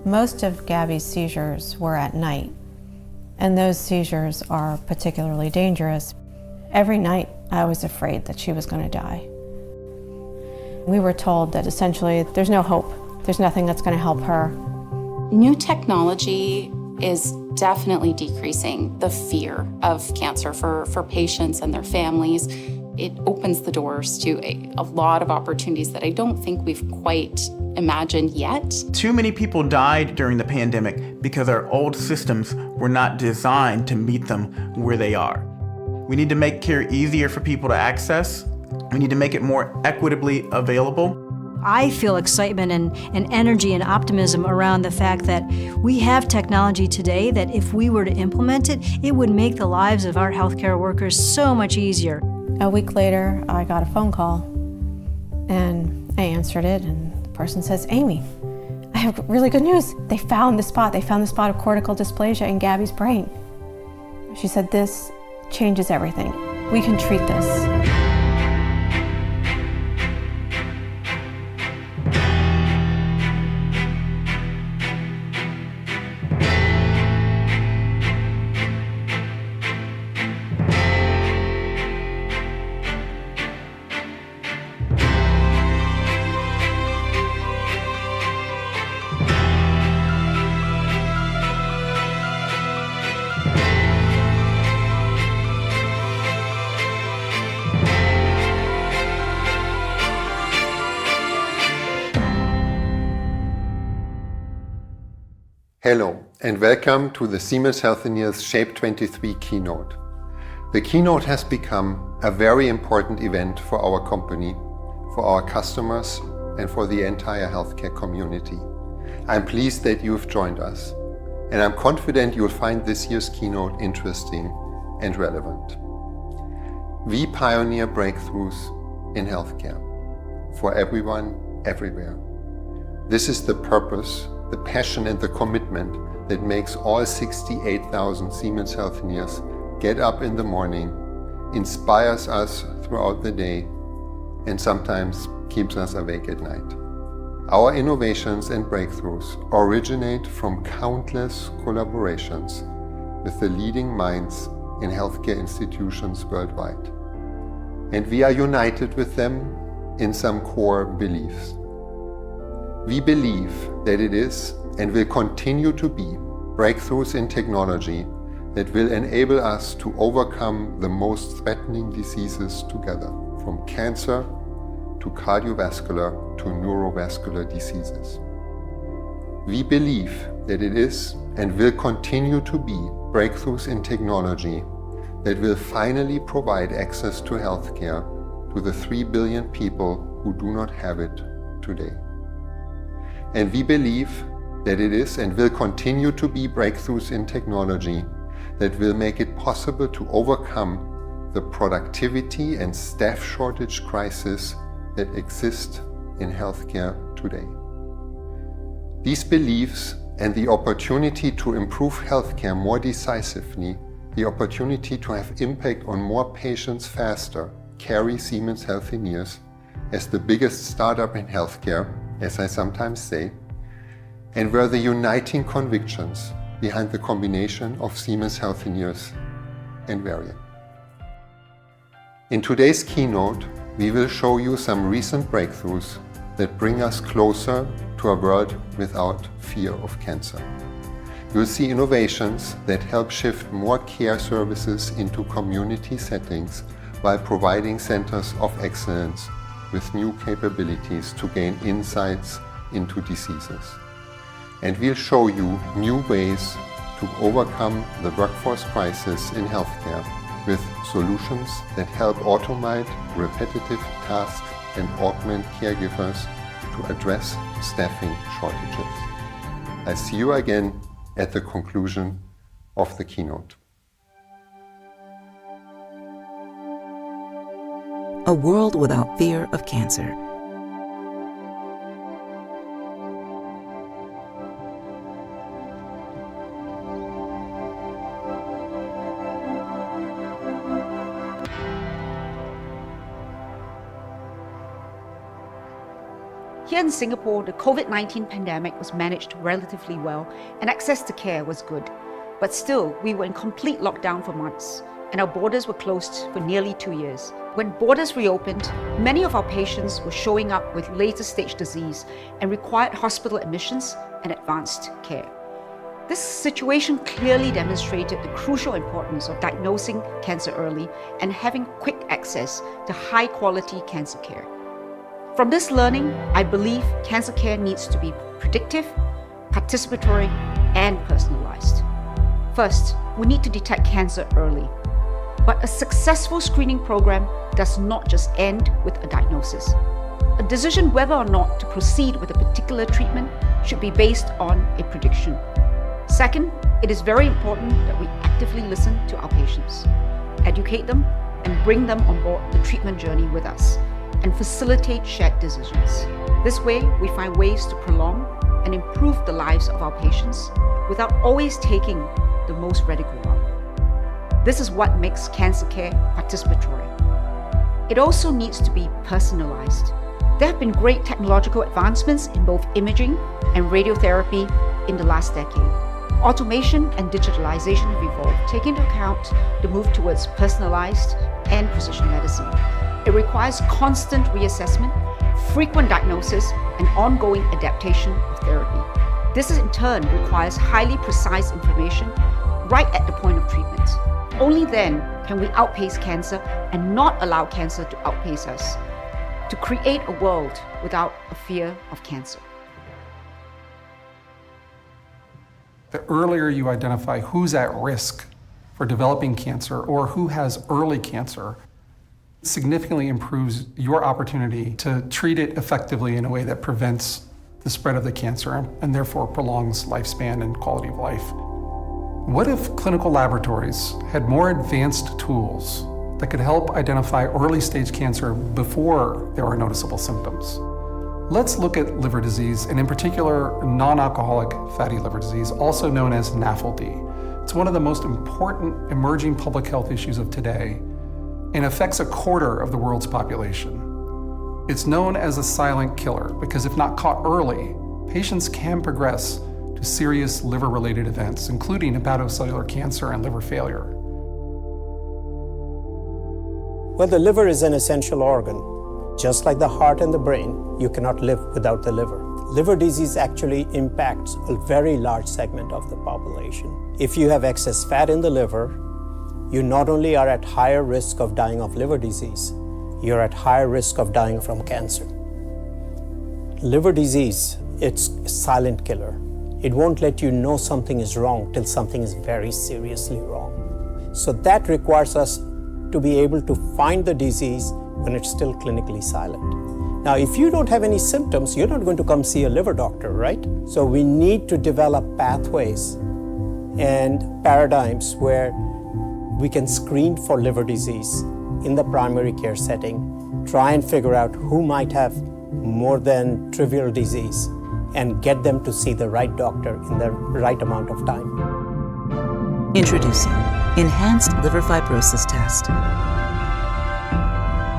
Most of Gabby's seizures were at night, and those seizures are particularly dangerous. Every night I was afraid that she was going to die. We were told that essentially there's no hope. There's nothing that's going to help her. New technology is definitely decreasing the fear of cancer for patients and their families. It opens the doors to a lot of opportunities that I don't think we've quite imagined yet. Too many people died during the pandemic because our old systems were not designed to meet them where they are. We need to make care easier for people to access. We need to make it more equitably available. I feel excitement and energy and optimism around the fact that we have technology today that if we were to implement it, it would make the lives of our healthcare workers so much easier. A week later, I got a phone call, and I answered it, and the person says, "Amy, I have really good news. They found the spot. They found the spot of cortical dysplasia in Gabby's brain." She said, "This changes everything. We can treat this." Hello and welcome to the Siemens Healthineers Shape 23 Keynote. The Keynote has become a very important event for our company, for our customers and for the entire healthcare community. I'm pleased that you've joined us, and I'm confident you'll find this year's Keynote interesting and relevant. We pioneer breakthroughs in healthcare for everyone, everywhere. This is the purpose, the passion and the commitment that makes all 68,000 Siemens Healthineers get up in the morning, inspires us throughout the day, and sometimes keeps us awake at night. Our innovations and breakthroughs originate from countless collaborations with the leading minds in healthcare institutions worldwide. And we are united with them in some core beliefs. We believe that it is and will continue to be breakthroughs in technology that will enable us to overcome the most threatening diseases together, from cancer to cardiovascular to neurovascular diseases. We believe that it is and will continue to be breakthroughs in technology that will finally provide access to healthcare to the 3 billion people who do not have it today. And we believe that it is and will continue to be breakthroughs in technology that will make it possible to overcome the productivity and staff shortage crisis that exist in healthcare today. These beliefs and the opportunity to improve healthcare more decisively, the opportunity to have impact on more patients faster, carry Siemens Healthineers as the biggest startup in healthcare, as I sometimes say, and were the uniting convictions behind the combination of Siemens Healthineers and Varian. In today's keynote, we will show you some recent breakthroughs that bring us closer to a world without fear of cancer. You'll see innovations that help shift more care services into community settings while providing centers of excellence with new capabilities to gain insights into diseases. And we'll show you new ways to overcome the workforce crisis in healthcare with solutions that help automate repetitive tasks and augment caregivers to address staffing shortages. I'll see you again at the conclusion of the keynote. A world without fear of cancer. Here in Singapore, the COVID-19 pandemic was managed relatively well and access to care was good. But still, we were in complete lockdown for months and our borders were closed for nearly 2 years. When borders reopened, many of our patients were showing up with later stage disease and required hospital admissions and advanced care. This situation clearly demonstrated the crucial importance of diagnosing cancer early and having quick access to high-quality cancer care. From this learning, I believe cancer care needs to be predictive, participatory, and personalized. First, we need to detect cancer early. But a successful screening program does not just end with a diagnosis. A decision whether or not to proceed with a particular treatment should be based on a prediction. Second, it is very important that we actively listen to our patients, educate them, and bring them on board the treatment journey with us, and facilitate shared decisions. This way, we find ways to prolong and improve the lives of our patients without always taking the most radical route. This is what makes cancer care participatory. It also needs to be personalized. There have been great technological advancements in both imaging and radiotherapy in the last decade. Automation and digitalization have evolved, taking into account the move towards personalized and precision medicine. It requires constant reassessment, frequent diagnosis, and ongoing adaptation of therapy. This in turn requires highly precise information right at the point of treatment. Only then can we outpace cancer and not allow cancer to outpace us, to create a world without a fear of cancer. The earlier you identify who's at risk for developing cancer or who has early cancer, significantly improves your opportunity to treat it effectively in a way that prevents the spread of the cancer and therefore prolongs lifespan and quality of life. What if clinical laboratories had more advanced tools that could help identify early stage cancer before there are noticeable symptoms? Let's look at liver disease, and in particular, non-alcoholic fatty liver disease, also known as NAFLD. It's one of the most important emerging public health issues of today and affects a quarter of the world's population. It's known as a silent killer because if not caught early, patients can progress to serious liver-related events, including hepatocellular cancer and liver failure. Well, the liver is an essential organ. Just like the heart and the brain, you cannot live without the liver. Liver disease actually impacts a very large segment of the population. If you have excess fat in the liver, you not only are at higher risk of dying of liver disease, you're at higher risk of dying from cancer. Liver disease, it's a silent killer. It won't let you know something is wrong till something is very seriously wrong. So that requires us to be able to find the disease when it's still clinically silent. Now, if you don't have any symptoms, you're not going to come see a liver doctor, right? So we need to develop pathways and paradigms where we can screen for liver disease in the primary care setting, try and figure out who might have more than trivial disease, and get them to see the right doctor in the right amount of time. Introducing Enhanced Liver Fibrosis Test.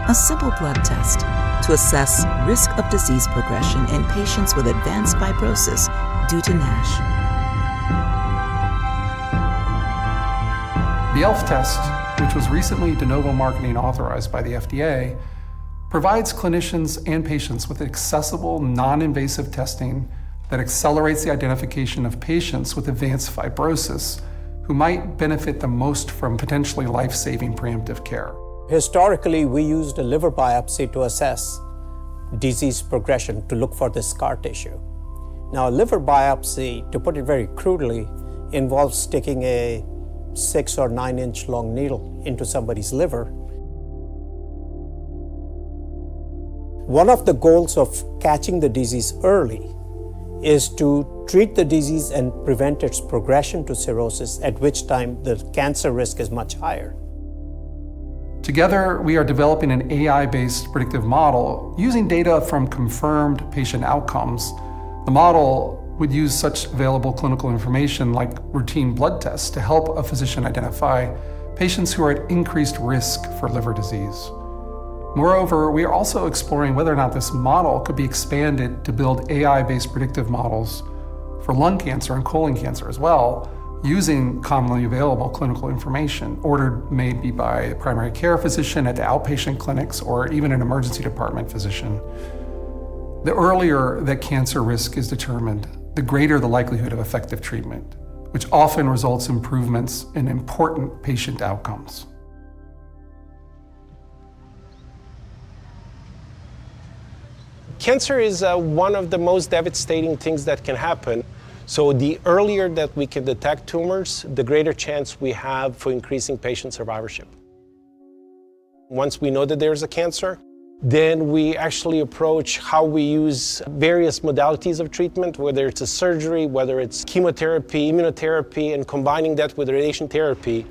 A simple blood test to assess risk of disease progression in patients with advanced fibrosis due to NASH. The ELF test, which was recently de novo marketing authorized by the FDA, provides clinicians and patients with accessible, non-invasive testing that accelerates the identification of patients with advanced fibrosis who might benefit the most from potentially life-saving preemptive care. Historically, we used a liver biopsy to assess disease progression, to look for the scar tissue. Now, a liver biopsy, to put it very crudely, involves sticking a 6 or 9 inch long needle into somebody's liver. One of the goals of catching the disease early is to treat the disease and prevent its progression to cirrhosis, at which time the cancer risk is much higher. Together, we are developing an AI-based predictive model using data from confirmed patient outcomes. The model would use such available clinical information like routine blood tests to help a physician identify patients who are at increased risk for liver disease. Moreover, we are also exploring whether or not this model could be expanded to build AI-based predictive models for lung cancer and colon cancer as well, using commonly available clinical information ordered maybe by a primary care physician at the outpatient clinics or even an emergency department physician. The earlier that cancer risk is determined, the greater the likelihood of effective treatment, which often results in improvements in important patient outcomes. Cancer is one of the most devastating things that can happen. So the earlier that we can detect tumors, the greater chance we have for increasing patient survivorship. Once we know that there's a cancer, then we actually approach how we use various modalities of treatment, whether it's a surgery, whether it's chemotherapy, immunotherapy, and combining that with radiation therapy.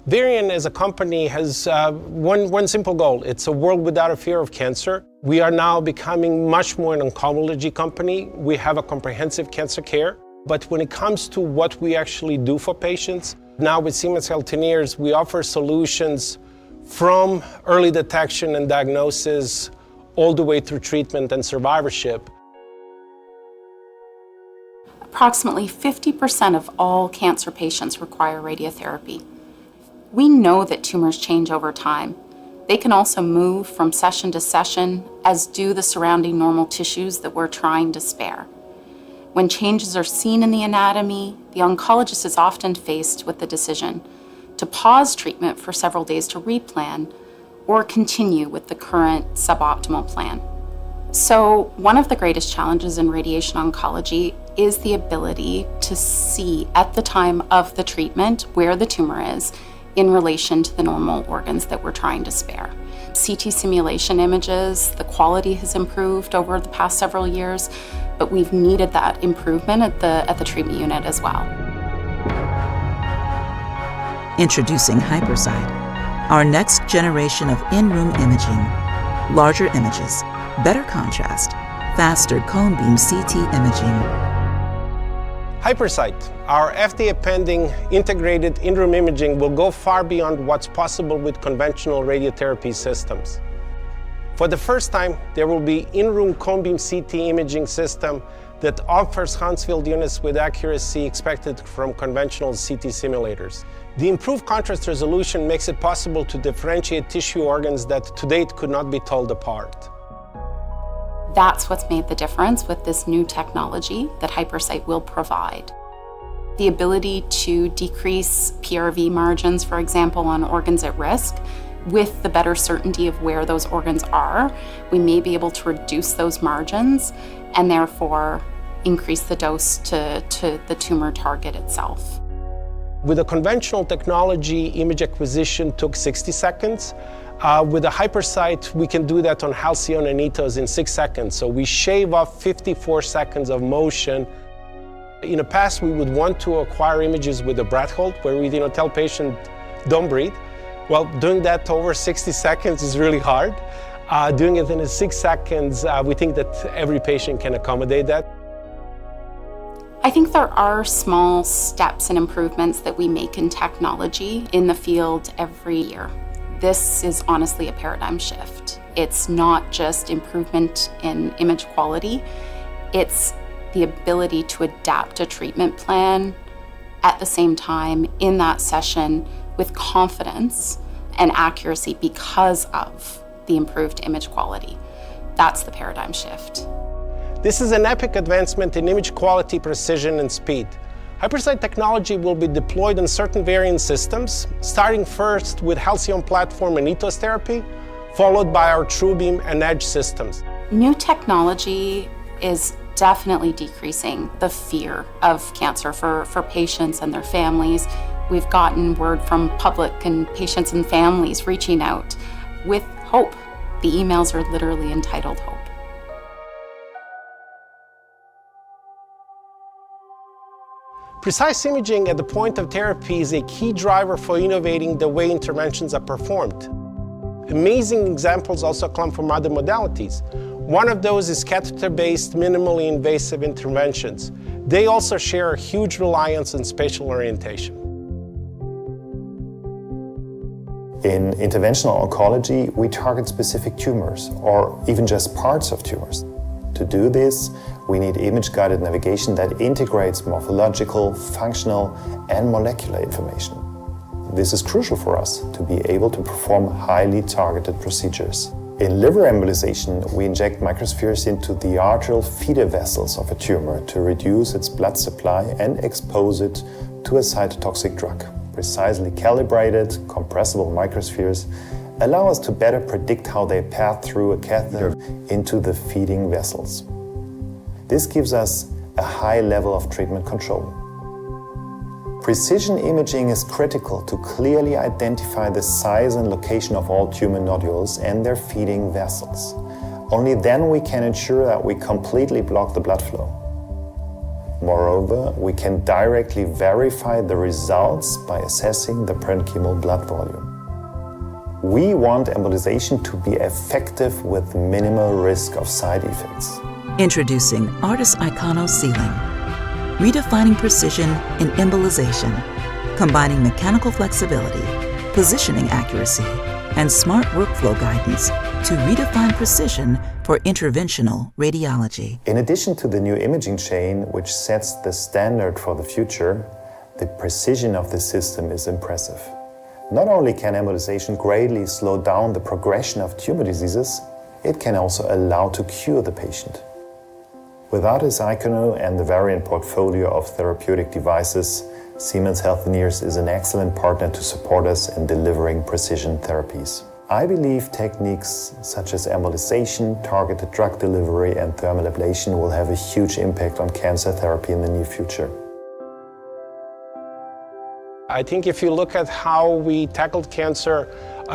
Varian as a company has one simple goal. It's a world without a fear of cancer. We are now becoming much more an oncology company. We have a comprehensive cancer care. But when it comes to what we actually do for patients, now with Siemens Healthineers, we offer solutions from early detection and diagnosis all the way through treatment and survivorship. Approximately 50% of all cancer patients require radiotherapy. We know that tumors change over time. They can also move from session to session, as do the surrounding normal tissues that we're trying to spare. When changes are seen in the anatomy, the oncologist is often faced with the decision to pause treatment for several days to replan or continue with the current suboptimal plan. So one of the greatest challenges in radiation oncology is the ability to see at the time of the treatment where the tumor is in relation to the normal organs that we're trying to spare. CT simulation images, the quality has improved over the past several years, but we've needed that improvement at the treatment unit as well. Introducing HyperSight, our next generation of in-room imaging. Larger images, better contrast, faster cone beam CT imaging. HyperSight, our FDA-pending integrated in-room imaging, will go far beyond what's possible with conventional radiotherapy systems. For the first time, there will be in-room cone beam CT imaging system that offers Hounsfield units with accuracy expected from conventional CT simulators. The improved contrast resolution makes it possible to differentiate tissue organs that to date could not be told apart. That's what's made the difference with this new technology that HyperSight will provide. The ability to decrease PRV margins, for example, on organs at risk, with the better certainty of where those organs are, we may be able to reduce those margins and therefore increase the dose to the tumor target itself. With a conventional technology, image acquisition took 60 seconds. With a HyperSight, we can do that on Halcyon and Ethos in 6 seconds. So we shave off 54 seconds of motion. In the past, we would want to acquire images with a breath hold, where we tell patient, don't breathe. Well, doing that over 60 seconds is really hard. Doing it in 6 seconds, we think that every patient can accommodate that. I think there are small steps and improvements that we make in technology in the field every year. This is honestly a paradigm shift. It's not just improvement in image quality, it's the ability to adapt a treatment plan at the same time in that session with confidence and accuracy because of the improved image quality. That's the paradigm shift. This is an epic advancement in image quality, precision, and speed. HyperSight technology will be deployed in certain Varian systems, starting first with Halcyon platform and Ethos therapy, followed by our TrueBeam and Edge systems. New technology is definitely decreasing the fear of cancer for patients and their families. We've gotten word from public and patients and families reaching out with hope. The emails are literally entitled Hope. Precise imaging at the point of therapy is a key driver for innovating the way interventions are performed. Amazing examples also come from other modalities. One of those is catheter-based, minimally invasive interventions. They also share a huge reliance on spatial orientation. In interventional oncology, we target specific tumors or even just parts of tumors. To do this, we need image-guided navigation that integrates morphological, functional, and molecular information. This is crucial for us to be able to perform highly targeted procedures. In liver embolization, we inject microspheres into the arterial feeder vessels of a tumor to reduce its blood supply and expose it to a cytotoxic drug. Precisely calibrated, compressible microspheres allow us to better predict how they pass through a catheter into the feeding vessels. This gives us a high level of treatment control. Precision imaging is critical to clearly identify the size and location of all tumor nodules and their feeding vessels. Only then we can ensure that we completely block the blood flow. Moreover, we can directly verify the results by assessing the parenchymal blood volume. We want embolization to be effective with minimal risk of side effects. Introducing Artis Icono Sealing, redefining precision in embolization, combining mechanical flexibility, positioning accuracy, and smart workflow guidance to redefine precision for interventional radiology. In addition to the new imaging chain, which sets the standard for the future, the precision of the system is impressive. Not only can embolization greatly slow down the progression of tumor diseases, it can also allow to cure the patient. With Artis Icono and the variant portfolio of therapeutic devices, Siemens Healthineers is an excellent partner to support us in delivering precision therapies. I believe techniques such as embolization, targeted drug delivery, and thermal ablation will have a huge impact on cancer therapy in the near future. I think if you look at how we tackled cancer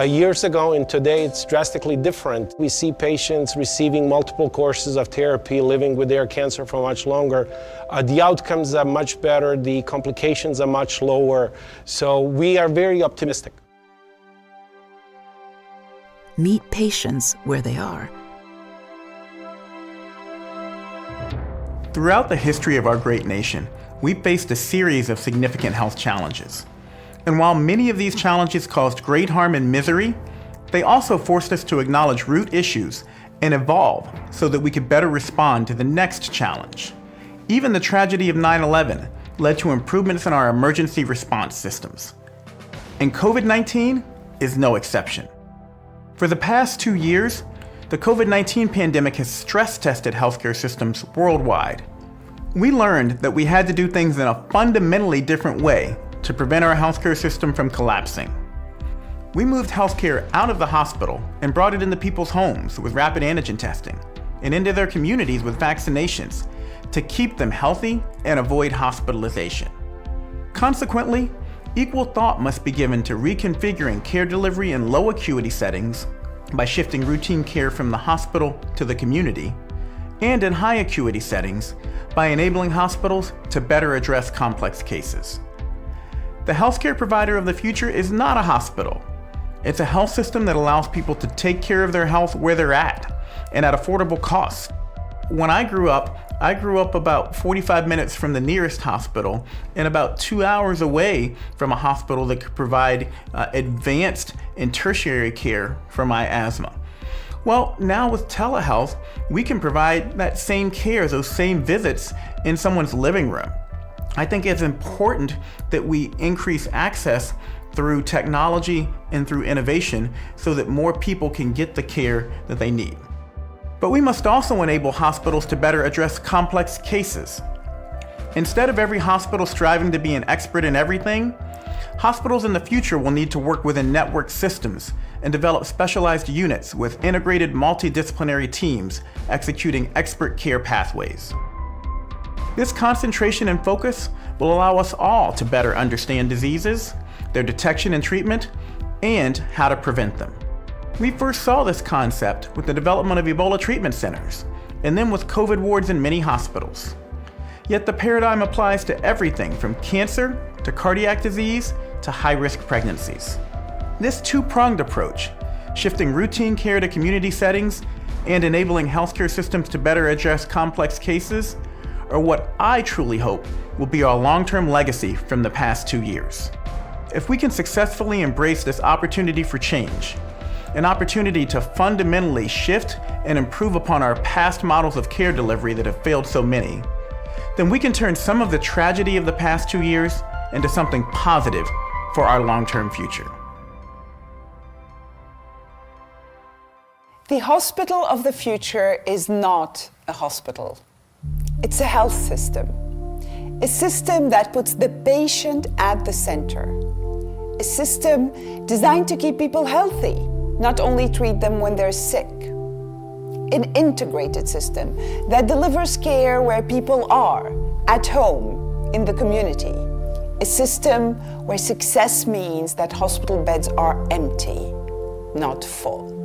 years ago and today, it's drastically different. We see patients receiving multiple courses of therapy, living with their cancer for much longer. The outcomes are much better, the complications are much lower, so we are very optimistic. Meet patients where they are. Throughout the history of our great nation, we've faced a series of significant health challenges. And while many of these challenges caused great harm and misery, they also forced us to acknowledge root issues and evolve so that we could better respond to the next challenge. Even the tragedy of 9/11 led to improvements in our emergency response systems. And COVID-19 is no exception. For the past 2 years, the COVID-19 pandemic has stress-tested healthcare systems worldwide. We learned that we had to do things in a fundamentally different way to prevent our healthcare system from collapsing. We moved healthcare out of the hospital and brought it into people's homes with rapid antigen testing and into their communities with vaccinations to keep them healthy and avoid hospitalization. Consequently, equal thought must be given to reconfiguring care delivery in low acuity settings by shifting routine care from the hospital to the community, and in high acuity settings by enabling hospitals to better address complex cases. The healthcare provider of the future is not a hospital. It's a health system that allows people to take care of their health where they're at and at affordable costs. When I grew up about 45 minutes from the nearest hospital and about 2 hours away from a hospital that could provide advanced and tertiary care for my asthma. Well, now with telehealth, we can provide that same care, those same visits in someone's living room. I think it's important that we increase access through technology and through innovation so that more people can get the care that they need. But we must also enable hospitals to better address complex cases. Instead of every hospital striving to be an expert in everything, hospitals in the future will need to work within network systems and develop specialized units with integrated multidisciplinary teams executing expert care pathways. This concentration and focus will allow us all to better understand diseases, their detection and treatment, and how to prevent them. We first saw this concept with the development of Ebola treatment centers, and then with COVID wards in many hospitals. Yet the paradigm applies to everything from cancer to cardiac disease to high-risk pregnancies. This two-pronged approach, shifting routine care to community settings and enabling healthcare systems to better address complex cases, are what I truly hope will be our long-term legacy from the past 2 years. If we can successfully embrace this opportunity for change, an opportunity to fundamentally shift and improve upon our past models of care delivery that have failed so many, then we can turn some of the tragedy of the past 2 years into something positive for our long-term future. The hospital of the future is not a hospital. It's a health system. A system that puts the patient at the center. A system designed to keep people healthy, not only treat them when they're sick. An integrated system that delivers care where people are, at home, in the community. A system where success means that hospital beds are empty, not full.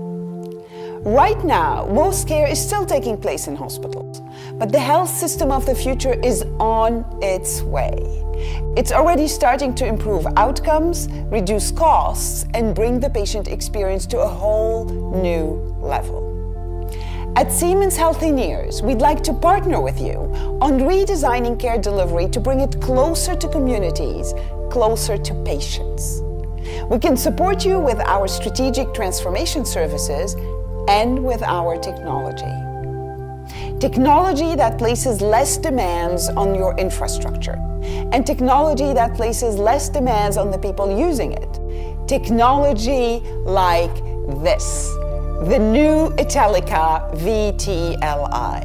Right now, most care is still taking place in hospitals, but the health system of the future is on its way. It's already starting to improve outcomes, reduce costs, and bring the patient experience to a whole new level. At Siemens Healthineers, we'd like to partner with you on redesigning care delivery to bring it closer to communities, closer to patients. We can support you with our strategic transformation services and with our technology. Technology that places less demands on your infrastructure, and technology that places less demands on the people using it. Technology like this, the new Italica VTLI.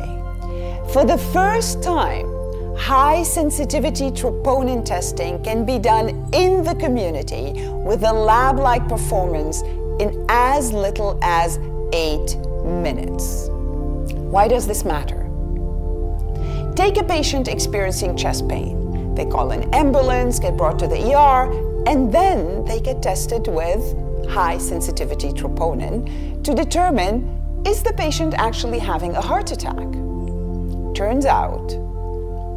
For the first time, high-sensitivity troponin testing can be done in the community with a lab-like performance in as little as 8 minutes. Why does this matter? Take a patient experiencing chest pain. They call an ambulance, get brought to the ER, and then they get tested with high-sensitivity troponin to determine, is the patient actually having a heart attack? Turns out,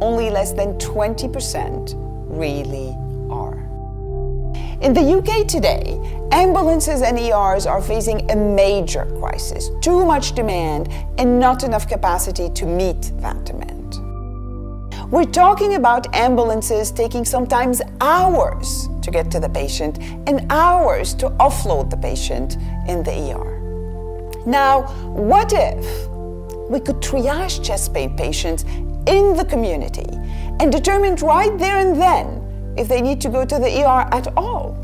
only less than 20% really are. In the UK today, ambulances and ERs are facing a major crisis, too much demand and not enough capacity to meet that demand. We're talking about ambulances taking sometimes hours to get to the patient and hours to offload the patient in the ER. Now, what if we could triage chest pain patients in the community and determine right there and then if they need to go to the ER at all?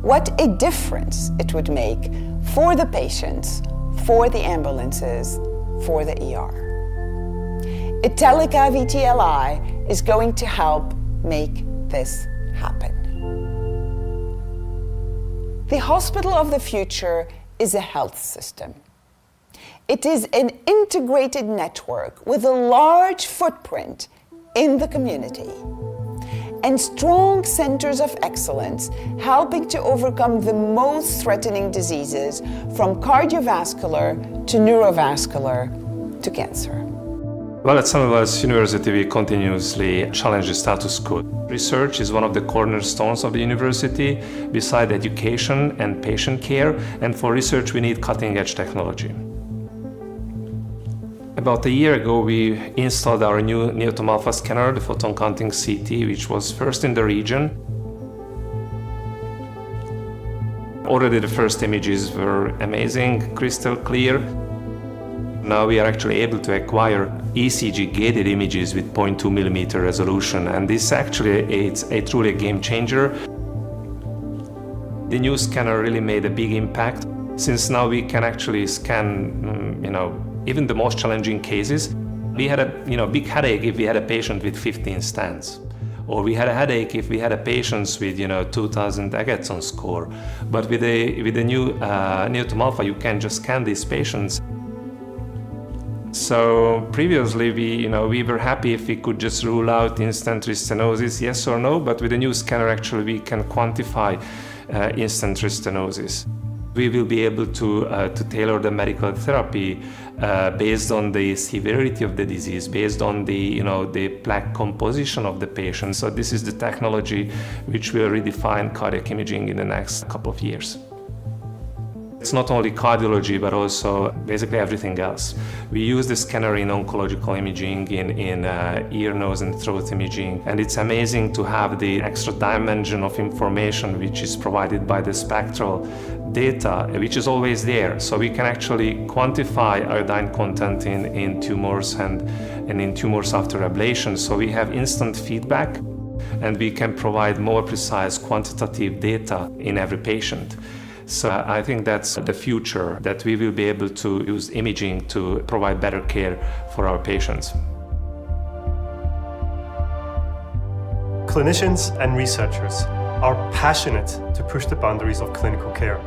What a difference it would make for the patients, for the ambulances, for the ER. Italica VTLI is going to help make this happen. The hospital of the future is a health system. It is an integrated network with a large footprint in the community and strong centers of excellence helping to overcome the most threatening diseases from cardiovascular to neurovascular to cancer. Well, at Siemens University, we continuously challenge the status quo. Research is one of the cornerstones of the university, beside education and patient care, and for research we need cutting-edge technology. About a year ago, we installed our new near-to-alpha scanner, the photon counting CT, which was first in the region. Already the first images were amazing, crystal clear. Now we are actually able to acquire ECG-gated images with 0.2 millimeter resolution, and this actually is a truly game changer. The new scanner really made a big impact, since now we can actually scan, even the most challenging cases. We had a big headache if we had a patient with 15 stents, or we had a headache if we had a patient with 2000 Agatston score. But with the new near-to-alpha, you can just scan these patients. So previously we were happy if we could just rule out instant restenosis, yes or no, but with the new scanner actually we can quantify instant restenosis. We will be able to tailor the medical therapy based on the severity of the disease, based on the plaque composition of the patient. So this is the technology which will redefine cardiac imaging in the next couple of years. It's not only cardiology, but also basically everything else. We use the scanner in oncological imaging, in ear, nose, and throat imaging, and it's amazing to have the extra dimension of information which is provided by the spectral data, which is always there. So we can actually quantify iodine content in tumors and in tumors after ablation. So we have instant feedback, and we can provide more precise quantitative data in every patient. So I think that's the future, that we will be able to use imaging to provide better care for our patients. Clinicians and researchers are passionate to push the boundaries of clinical care.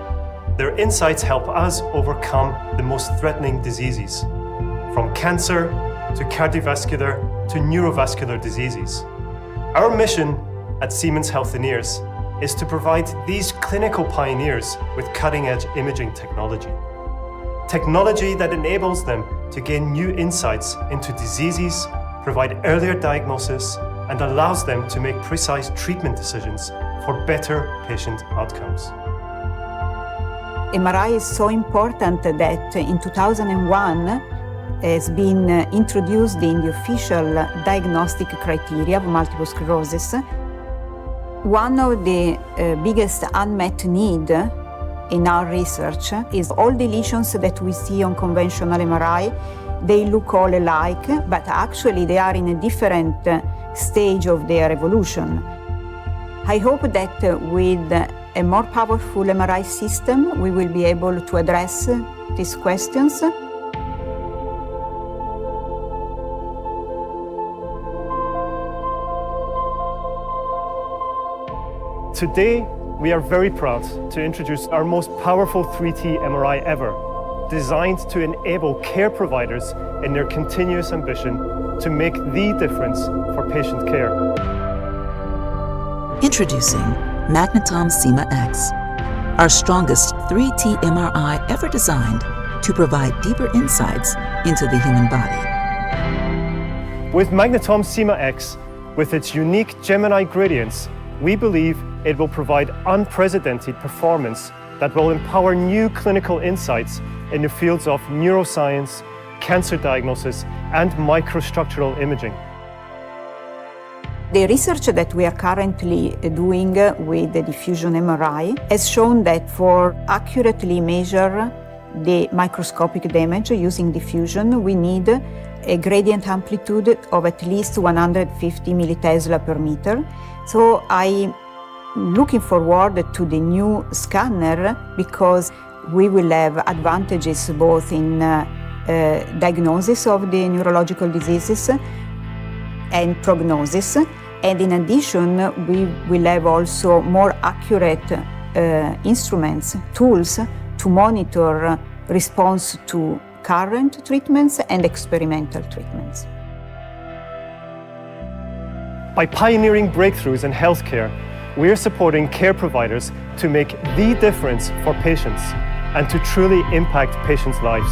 Their insights help us overcome the most threatening diseases, from cancer to cardiovascular to neurovascular diseases. Our mission at Siemens Healthineers is to provide these clinical pioneers with cutting-edge imaging technology. Technology that enables them to gain new insights into diseases, provide earlier diagnosis, and allows them to make precise treatment decisions for better patient outcomes. MRI is so important that in 2001 has been introduced in the official diagnostic criteria of multiple sclerosis. One of the biggest unmet need in our research is all the lesions that we see on conventional MRI. They look all alike, but actually they are in a different stage of their evolution. I hope that with a more powerful MRI system, we will be able to address these questions. Today, we are very proud to introduce our most powerful 3T MRI ever, designed to enable care providers in their continuous ambition to make the difference for patient care. Introducing Magnetom CIMA X, our strongest 3T MRI ever designed to provide deeper insights into the human body. With Magnetom CIMA X, with its unique Gemini gradients, we believe it will provide unprecedented performance that will empower new clinical insights in the fields of neuroscience, cancer diagnosis, and microstructural imaging. The research that we are currently doing with the diffusion MRI has shown that for accurately measure the microscopic damage using diffusion, we need a gradient amplitude of at least 150 millitesla per meter. So I'm looking forward to the new scanner because we will have advantages both in diagnosis of the neurological diseases and prognosis. And in addition, we will have also more accurate instruments, tools to monitor response to current treatments and experimental treatments. By pioneering breakthroughs in healthcare, we are supporting care providers to make the difference for patients and to truly impact patients' lives.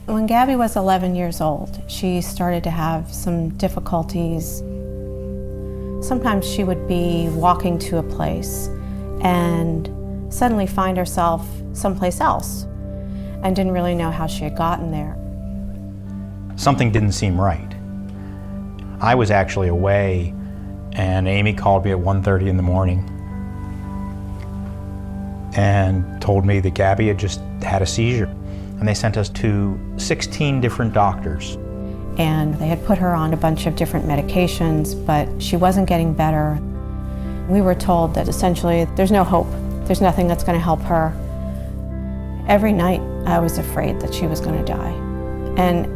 When Gabby was 11 years old, she started to have some difficulties. Sometimes she would be walking to a place and suddenly find herself someplace else and didn't really know how she had gotten there. Something didn't seem right. I was actually away and Amy called me at 1:30 in the morning and told me that Gabby had just had a seizure. And they sent us to 16 different doctors. And they had put her on a bunch of different medications, but she wasn't getting better. We were told that essentially there's no hope. There's nothing that's going to help her. Every night I was afraid that she was going to die. And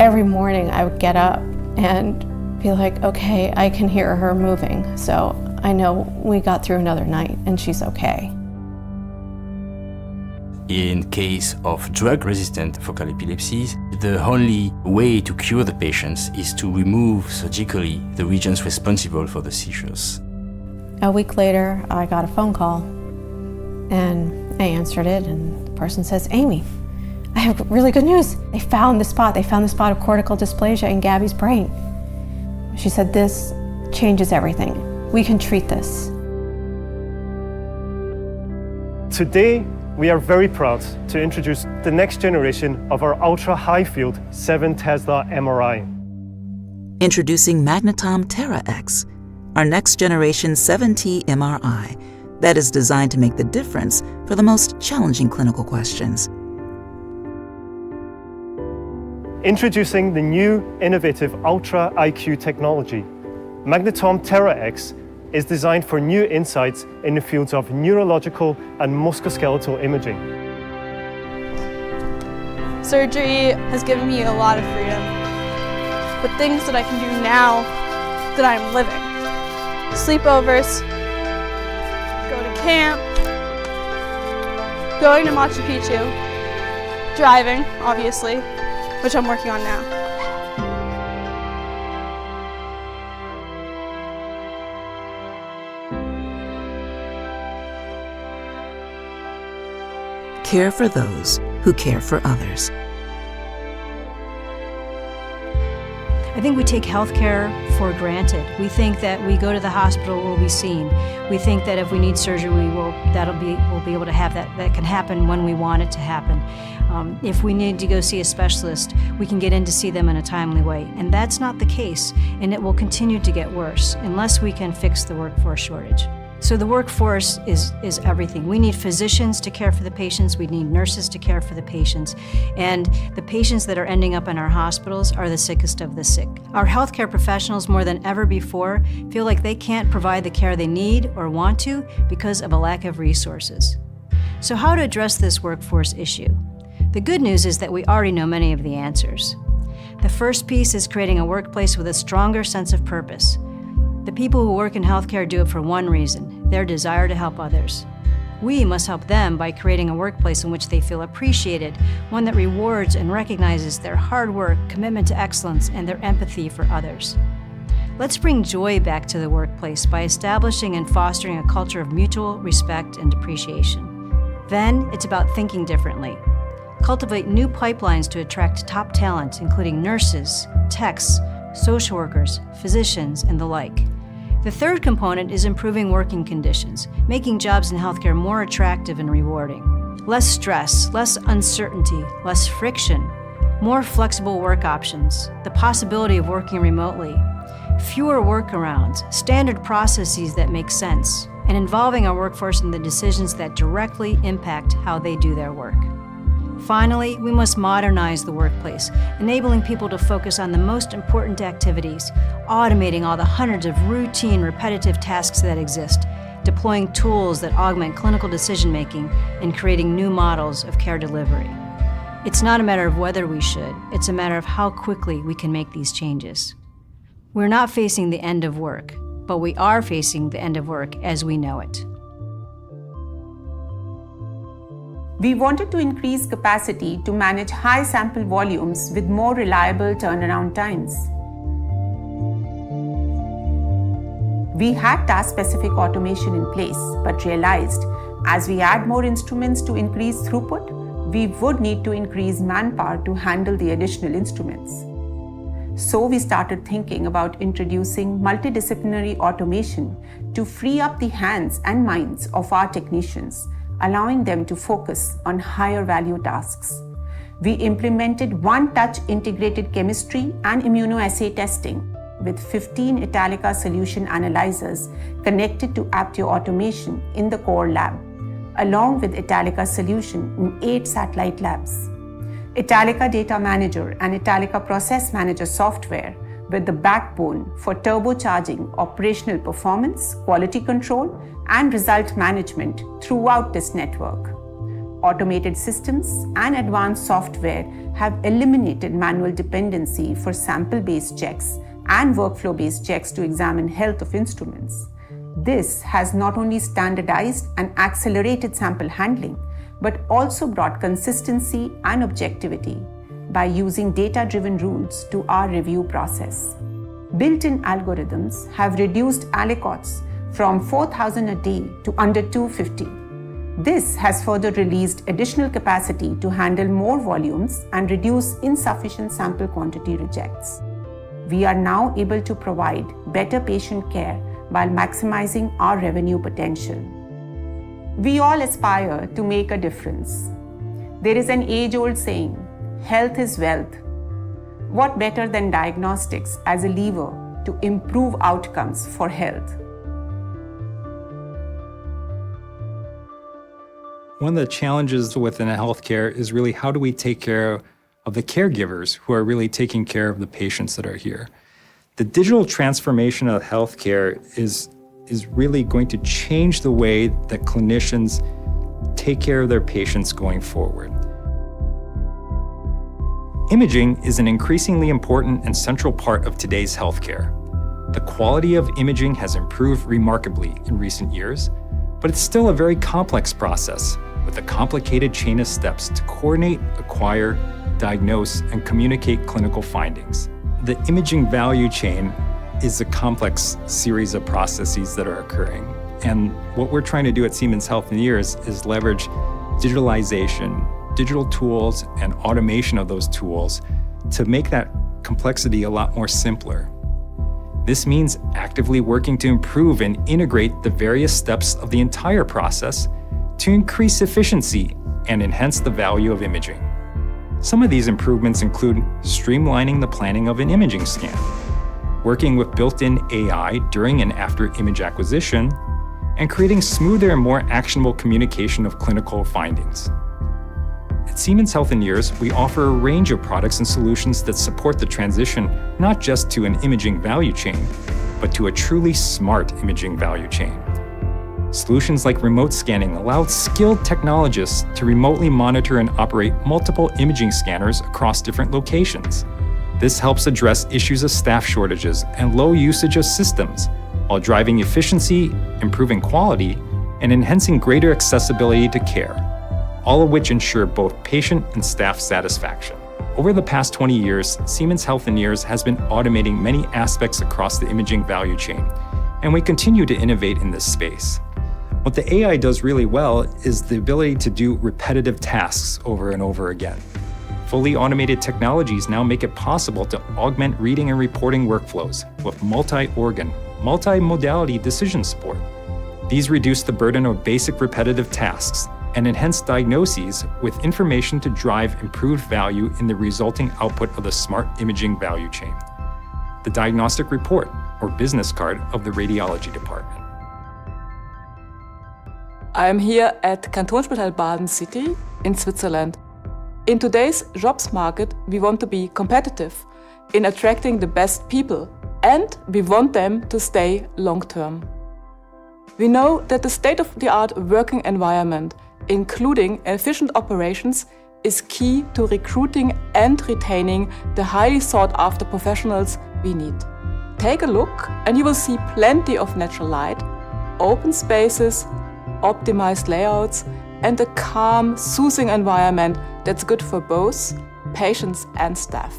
every morning I would get up and be like, okay, I can hear her moving, so I know we got through another night and she's okay. In case of drug-resistant focal epilepsies, the only way to cure the patients is to remove surgically the regions responsible for the seizures. A week later, I got a phone call, and I answered it, and the person says, Amy, I have really good news. They found the spot of cortical dysplasia in Gabby's brain. She said, "This changes everything. We can treat this." Today, we are very proud to introduce the next generation of our ultra-high field 7 Tesla MRI. Introducing Magnetom Terra X, our next generation 7T MRI that is designed to make the difference for the most challenging clinical questions. Introducing the new innovative Ultra IQ technology. Magnetom Terra X is designed for new insights in the fields of neurological and musculoskeletal imaging. Surgery has given me a lot of freedom, but things that I can do now that I'm living. Sleepovers, go to camp, going to Machu Picchu, driving, obviously, which I'm working on now. Care for those who care for others. I think we take healthcare for granted. We think that we go to the hospital, we'll be seen. We think that if we need surgery, we'll be able to have that. That can happen when we want it to happen. If we need to go see a specialist, we can get in to see them in a timely way. And that's not the case, and it will continue to get worse unless we can fix the workforce shortage. So the workforce is everything. We need physicians to care for the patients, we need nurses to care for the patients, and the patients that are ending up in our hospitals are the sickest of the sick. Our healthcare professionals, more than ever before, feel like they can't provide the care they need or want to because of a lack of resources. So how to address this workforce issue? The good news is that we already know many of the answers. The first piece is creating a workplace with a stronger sense of purpose. The people who work in healthcare do it for one reason, their desire to help others. We must help them by creating a workplace in which they feel appreciated, one that rewards and recognizes their hard work, commitment to excellence, and their empathy for others. Let's bring joy back to the workplace by establishing and fostering a culture of mutual respect and appreciation. Then it's about thinking differently. Cultivate new pipelines to attract top talent, including nurses, techs, social workers, physicians, and the like. The third component is improving working conditions, making jobs in healthcare more attractive and rewarding. Less stress, less uncertainty, less friction, more flexible work options, the possibility of working remotely, fewer workarounds, standard processes that make sense, and involving our workforce in the decisions that directly impact how they do their work. Finally, we must modernize the workplace, enabling people to focus on the most important activities, automating all the hundreds of routine, repetitive tasks that exist, deploying tools that augment clinical decision-making, and creating new models of care delivery. It's not a matter of whether we should, it's a matter of how quickly we can make these changes. We're not facing the end of work, but we are facing the end of work as we know it. We wanted to increase capacity to manage high sample volumes with more reliable turnaround times. We had task-specific automation in place, but realized as we add more instruments to increase throughput, we would need to increase manpower to handle the additional instruments. So we started thinking about introducing multidisciplinary automation to free up the hands and minds of our technicians, allowing them to focus on higher value tasks. We implemented one-touch integrated chemistry and immunoassay testing with 15 Italica solution analyzers connected to Aptio automation in the core lab, along with Italica solution in 8 satellite labs. Italica Data Manager and Italica Process Manager software were the backbone for turbocharging operational performance, quality control, and result management throughout this network. Automated systems and advanced software have eliminated manual dependency for sample-based checks and workflow-based checks to examine health of instruments. This has not only standardized and accelerated sample handling, but also brought consistency and objectivity by using data-driven rules to our review process. Built-in algorithms have reduced aliquots from 4,000 a day to under 250. This has further released additional capacity to handle more volumes and reduce insufficient sample quantity rejects. we are now able to provide better patient care while maximizing our revenue potential. We all aspire to make a difference. There is an age-old saying, health is wealth. What better than diagnostics as a lever to improve outcomes for health? One of the challenges within healthcare is really how do we take care of the caregivers who are really taking care of the patients that are here. The digital transformation of healthcare is really going to change the way that clinicians take care of their patients going forward. Imaging is an increasingly important and central part of today's healthcare. The quality of imaging has improved remarkably in recent years, but it's still a very complex process with a complicated chain of steps to coordinate, acquire, diagnose, and communicate clinical findings. The imaging value chain is a complex series of processes that are occurring. And what we're trying to do at Siemens Healthineers is leverage digitalization, digital tools, and automation of those tools to make that complexity a lot more simpler. This means actively working to improve and integrate the various steps of the entire process to increase efficiency and enhance the value of imaging. Some of these improvements include streamlining the planning of an imaging scan, working with built-in AI during and after image acquisition, and creating smoother and more actionable communication of clinical findings. At Siemens Healthineers, we offer a range of products and solutions that support the transition not just to an imaging value chain, but to a truly smart imaging value chain. Solutions like remote scanning allow skilled technologists to remotely monitor and operate multiple imaging scanners across different locations. This helps address issues of staff shortages and low usage of systems, while driving efficiency, improving quality, and enhancing greater accessibility to care, all of which ensure both patient and staff satisfaction. Over the past 20 years, Siemens Healthineers has been automating many aspects across the imaging value chain, and we continue to innovate in this space. What the AI does really well is the ability to do repetitive tasks over and over again. Fully automated technologies now make it possible to augment reading and reporting workflows with multi-organ, multi-modality decision support. These reduce the burden of basic repetitive tasks and enhance diagnoses with information to drive improved value in the resulting output of the smart imaging value chain. The diagnostic report, or business card, of the radiology department. I am here at Kantonsspital Baden City in Switzerland. In today's jobs market, we want to be competitive in attracting the best people, and we want them to stay long-term. We know that the state-of-the-art working environment, including efficient operations, is key to recruiting and retaining the highly sought-after professionals we need. Take a look and you will see plenty of natural light, open spaces, optimized layouts, and a calm, soothing environment that's good for both patients and staff.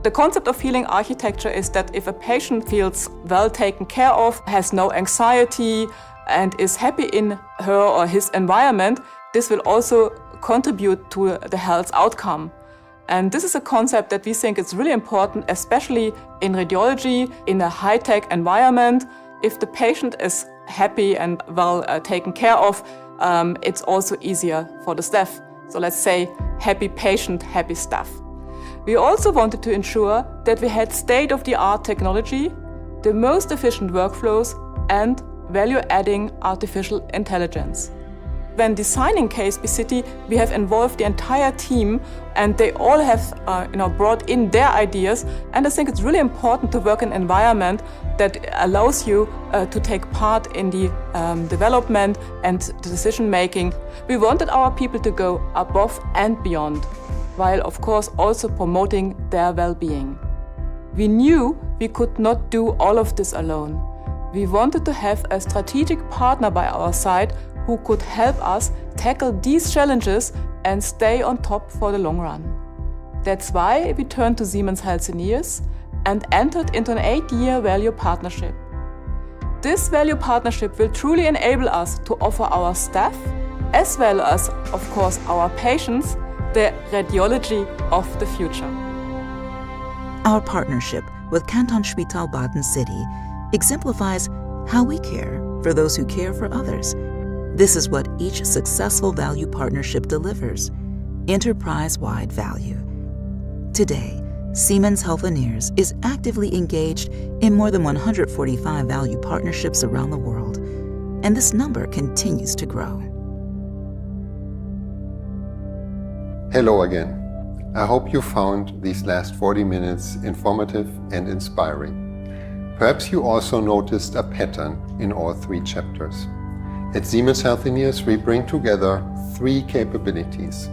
The concept of healing architecture is that if a patient feels well taken care of, has no anxiety, and is happy in her or his environment, this will also contribute to the health outcome. And this is a concept that we think is really important, especially in radiology, in a high-tech environment. If the patient is happy and well taken care of, it's also easier for the staff. So let's say happy patient, happy staff. We also wanted to ensure that we had state-of-the-art technology, the most efficient workflows, and value-adding artificial intelligence. When designing KSB City, we have involved the entire team, and they all have brought in their ideas. And I think it's really important to work in an environment that allows you to take part in the development and the decision-making. We wanted our people to go above and beyond, while of course also promoting their well-being. We knew we could not do all of this alone. We wanted to have a strategic partner by our side who could help us tackle these challenges and stay on top for the long run. That's why we turned to Siemens Healthineers and entered into an 8-year value partnership. This value partnership will truly enable us to offer our staff, as well as, of course, our patients, the radiology of the future. Our partnership with Kantonsspital Baden City exemplifies how we care for those who care for others. This is what each successful value partnership delivers: enterprise-wide value. Today, Siemens Healthineers is actively engaged in more than 145 value partnerships around the world, and this number continues to grow. Hello again. I hope you found these last 40 minutes informative and inspiring. Perhaps you also noticed a pattern in all 3 chapters. At Siemens Healthineers, we bring together 3 capabilities: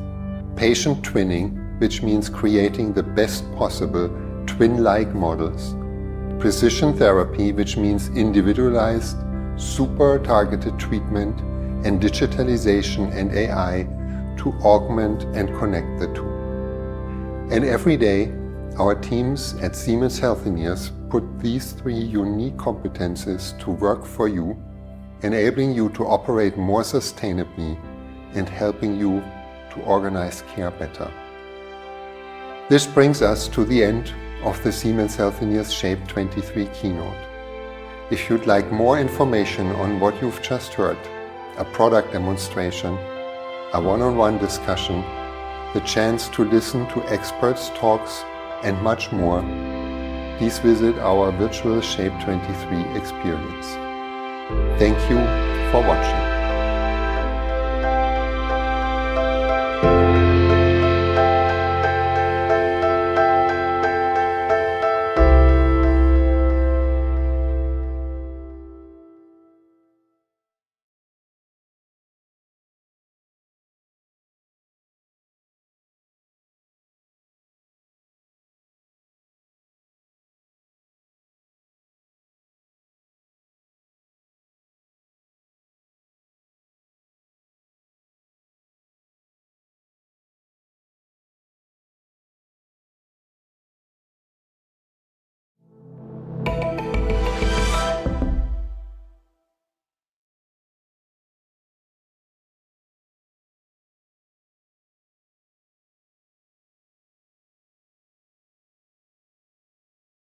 patient twinning, which means creating the best possible twin-like models; precision therapy, which means individualized, super-targeted treatment; and digitalization and AI to augment and connect the two. And every day, our teams at Siemens Healthineers put these 3 unique competences to work for you, enabling you to operate more sustainably and helping you to organize care better. This brings us to the end of the Siemens Healthineers Shape 23 keynote. If you'd like more information on what you've just heard, a product demonstration, a one-on-one discussion, the chance to listen to experts' talks, and much more, please visit our virtual Shape 23 experience. Thank you for watching.